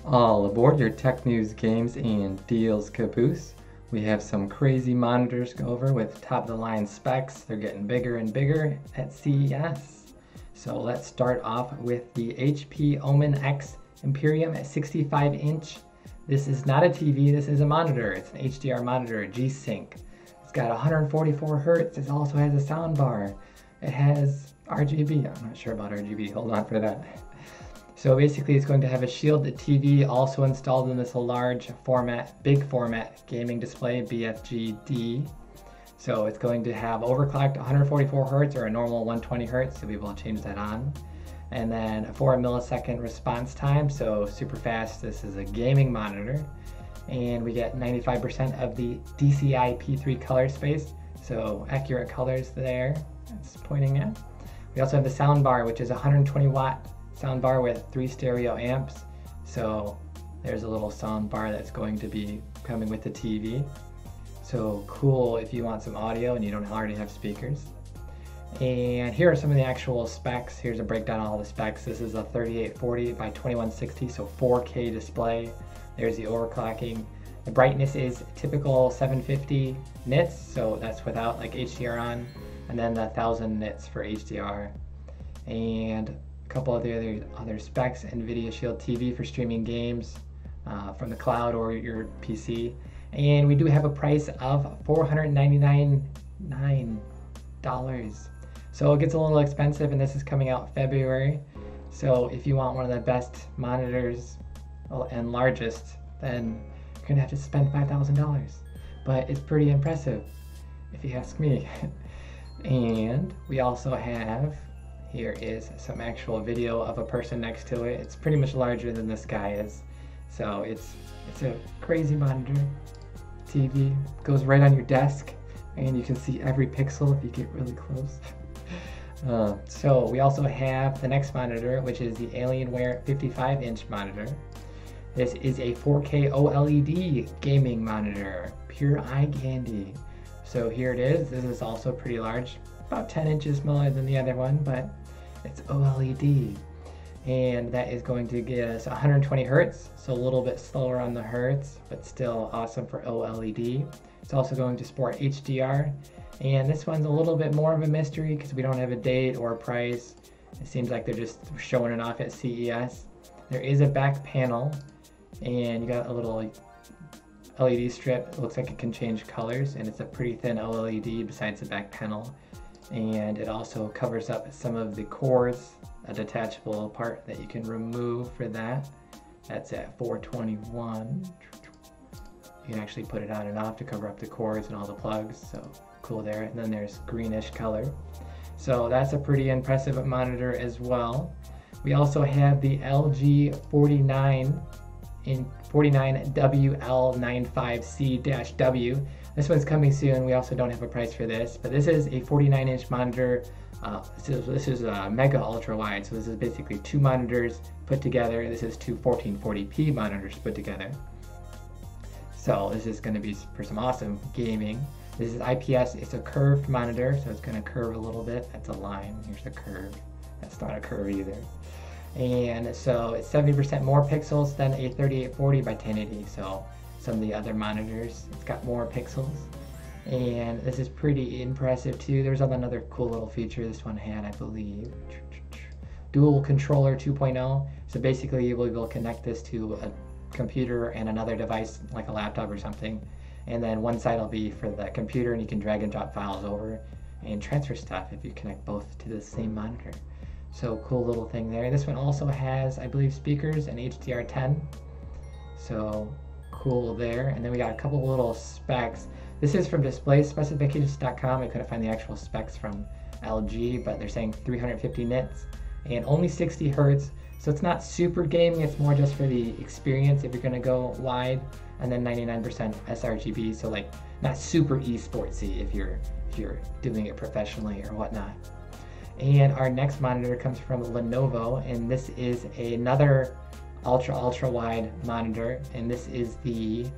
All aboard your tech news, games, and deals caboose. We have some crazy monitors to go over with top-of-the-line specs. They're getting bigger and bigger at CES. So let's start off with the HP Omen X Emperium at 65-inch. This is not a TV, this is a monitor. It's an HDR monitor, Gsync. It's got 144 Hz. It also has a sound bar. It has RGB. I'm not sure about RGB. Hold on for that. So basically it's going to have a shielded TV also installed in this large format, big format gaming display, BFGD. So it's going to have overclocked 144 Hz or a normal 120 Hz, so we will change that on. And then a 4 millisecond response time, so super fast. This is a gaming monitor. And we get 95% of the DCI P3 color space, so accurate colors there, it's pointing at. We also have the sound bar, which is a 120 watt sound bar with 3 stereo amps. So there's a little sound bar that's going to be coming with the TV. So cool if you want some audio and you don't already have speakers. And here are some of the actual specs. Here's a breakdown of all the specs. This is a 3840 by 2160, so 4K display. There's the overclocking. The brightness is typical 750 nits, so that's without like HDR on, and then the 1000 nits for HDR. And a couple of the other specs: NVIDIA Shield TV for streaming games from the cloud or your PC. And we do have a price of $499. So it gets a little expensive, and this is coming out February. So if you want one of the best monitors and largest, then you're gonna have to spend $5,000. But it's pretty impressive, if you ask me. And we also have, here is some actual video of a person next to it. It's pretty much larger than this guy is. So it's a crazy monitor. TV goes right on your desk, and you can see every pixel if you get really close. So we also have the next monitor, which is the Alienware 55-inch monitor. This is a 4K OLED gaming monitor, pure eye candy. So here it is. This is also pretty large, about 10 inches smaller than the other one, but it's OLED. And that is going to get us 120 Hz, so a little bit slower on the Hertz, but still awesome for OLED. It's also going to support HDR. And this one's a little bit more of a mystery because we don't have a date or a price. It seems like they're just showing it off at CES. There is a back panel, and you got a little LED strip. It looks like it can change colors, and it's a pretty thin OLED besides the back panel. And it also covers up some of the cords, a detachable part that you can remove for that. That's at 421. You can actually put it on and off to cover up the cords and all the plugs, so cool there. And then there's greenish color. So that's a pretty impressive monitor as well. We also have the LG 49WL95C-W. This one's coming soon. We also don't have a price for this, but this is a 49-inch monitor. This is a mega ultra wide, so this is basically 2 monitors put together. This is 2 1440p monitors put together. So this is going to be for some awesome gaming. This is IPS. It's a curved monitor, so it's going to curve a little bit. That's a line. Here's a curve. That's not a curve either. And so it's 70% more pixels than a 3840 by 1080. So some of the other monitors, it's got more pixels. And this is pretty impressive too. There's another cool little feature this one had, I believe. Dual controller 2.0. So basically you will be able to connect this to a computer and another device like a laptop or something. And then one side will be for the computer, and you can drag and drop files over and transfer stuff if you connect both to the same monitor. So cool little thing there. This one also has, I believe, speakers and HDR10. So cool there. And then we got a couple little specs. This is from DisplaySpecifications.com. I couldn't find the actual specs from LG, but they're saying 350 nits and only 60 Hz. So it's not super gaming, it's more just for the experience if you're gonna go wide. And then 99% sRGB, so like not super esportsy if you're doing it professionally or whatnot. And our next monitor comes from Lenovo, and this is another ultra wide monitor, and this is the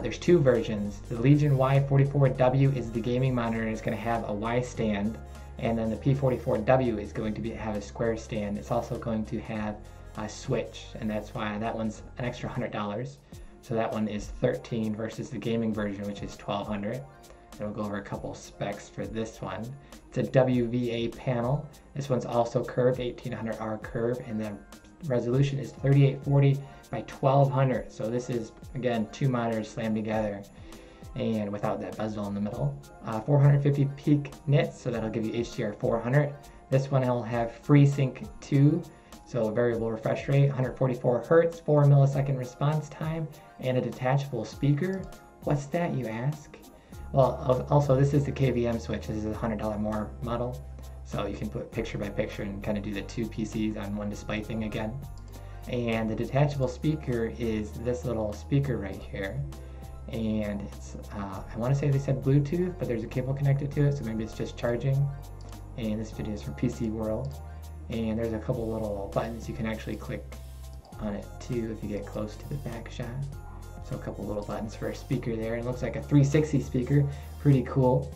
there's 2 versions. The Legion Y44W is the gaming monitor, and it's going to have a Y stand, and then the P44W is going to have a square stand. It's also going to have switch, and that's why that one's an extra $100. So that one is $13 versus the gaming version, which is $1,200. And we'll go over a couple specs for this one. It's a WVA panel. This one's also curved, 1800R curve, and the resolution is 3840 by 1200. So this is, again, two monitors slammed together and without that bezel in the middle. 450 peak nits, so that'll give you HDR 400. This one will have FreeSync 2, so variable refresh rate, 144 Hertz, 4 millisecond response time, and a detachable speaker. What's that, you ask? Well, also this is the KVM switch. This is a $100 more model, so you can put picture by picture and kind of do the two PCs on one display thing again. And the detachable speaker is this little speaker right here, and it's I want to say they said Bluetooth, but there's a cable connected to it, so maybe it's just charging. And this video is from PC World, and there's a couple little buttons you can actually click on it too if you get close to the back shot. So a couple little buttons for a speaker there. It looks like a 360 speaker, pretty cool.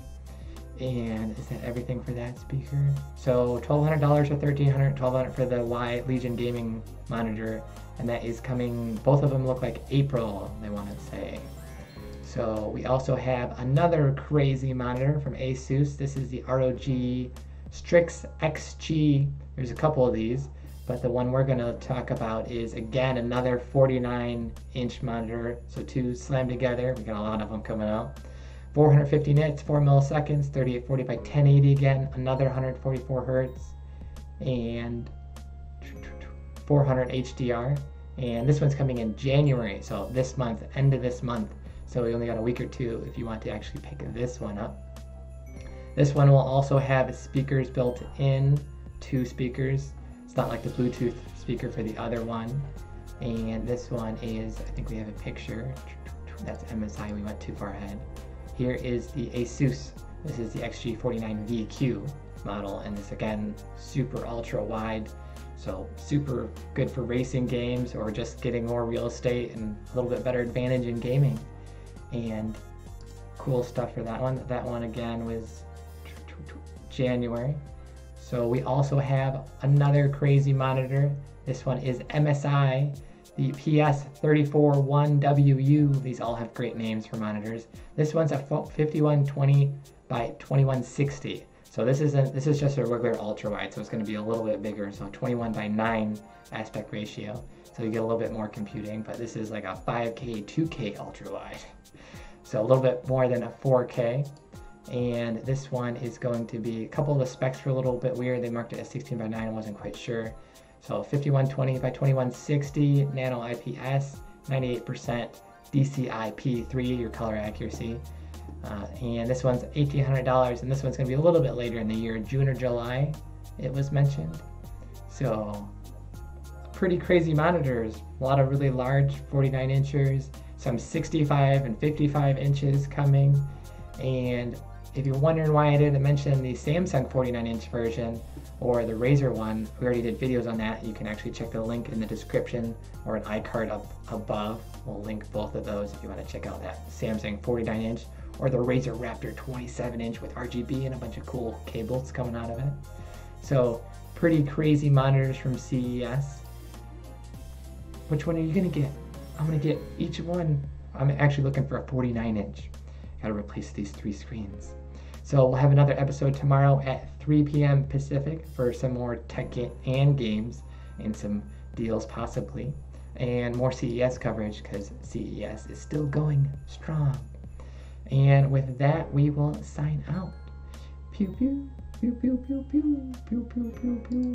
And is that everything for that speaker? So $1,200 or $1,300, $1,200 for the Y Legion gaming monitor, and that is coming. Both of them look like April, they want to say. So we also have another crazy monitor from Asus. This is the ROG Strix XG. There's a couple of these, but the one we're going to talk about is, again, another 49-inch monitor. So two slammed together. We got a lot of them coming out. 450 nits, 4 milliseconds, 3840 by 1080 again, another 144 hertz, and 400 HDR. And this one's coming in January, so this month, end of this month. So we only got a week or two if you want to actually pick this one up. This one will also have speakers built in, 2 speakers. It's not like the Bluetooth speaker for the other one. And this one is, I think we have a picture. That's MSI, we went too far ahead. Here is the Asus. This is the XG49VQ model, and this, again, super ultra wide. So super good for racing games or just getting more real estate and a little bit better advantage in gaming. And cool stuff for that one. That one, again, was January. So we also have another crazy monitor. This one is MSI, the PS341WU. These all have great names for monitors. This one's a 5120 by 2160. So this is just a regular ultra wide, so it's going to be a little bit bigger. So 21 by 9 aspect ratio. So you get a little bit more computing, but this is like a 5K, 2K ultra wide. So a little bit more than a 4K. And this one is going to be, a couple of the specs were a little bit weird. They marked it as 16 by 9, I wasn't quite sure. So 5120 by 2160, nano IPS, 98% DCI-P3, your color accuracy. And this one's $1,800, and this one's going to be a little bit later in the year, June or July, it was mentioned. So pretty crazy monitors, a lot of really large 49 inchers, some 65 and 55 inches coming. And if you're wondering why I didn't mention the Samsung 49-inch version or the Razer one, we already did videos on that. You can actually check the link in the description or an iCard up above. We'll link both of those if you want to check out that Samsung 49-inch or the Razer Raptor 27-inch with RGB and a bunch of cool cables coming out of it. So pretty crazy monitors from CES. Which one are you going to get? I'm going to get each one. I'm actually looking for a 49-inch. Got to replace these 3 screens. So we'll have another episode tomorrow at 3 p.m. Pacific for some more tech and games and some deals possibly, and more CES coverage because CES is still going strong. And with that, we will sign out. Pew pew pew pew pew pew pew pew pew pew.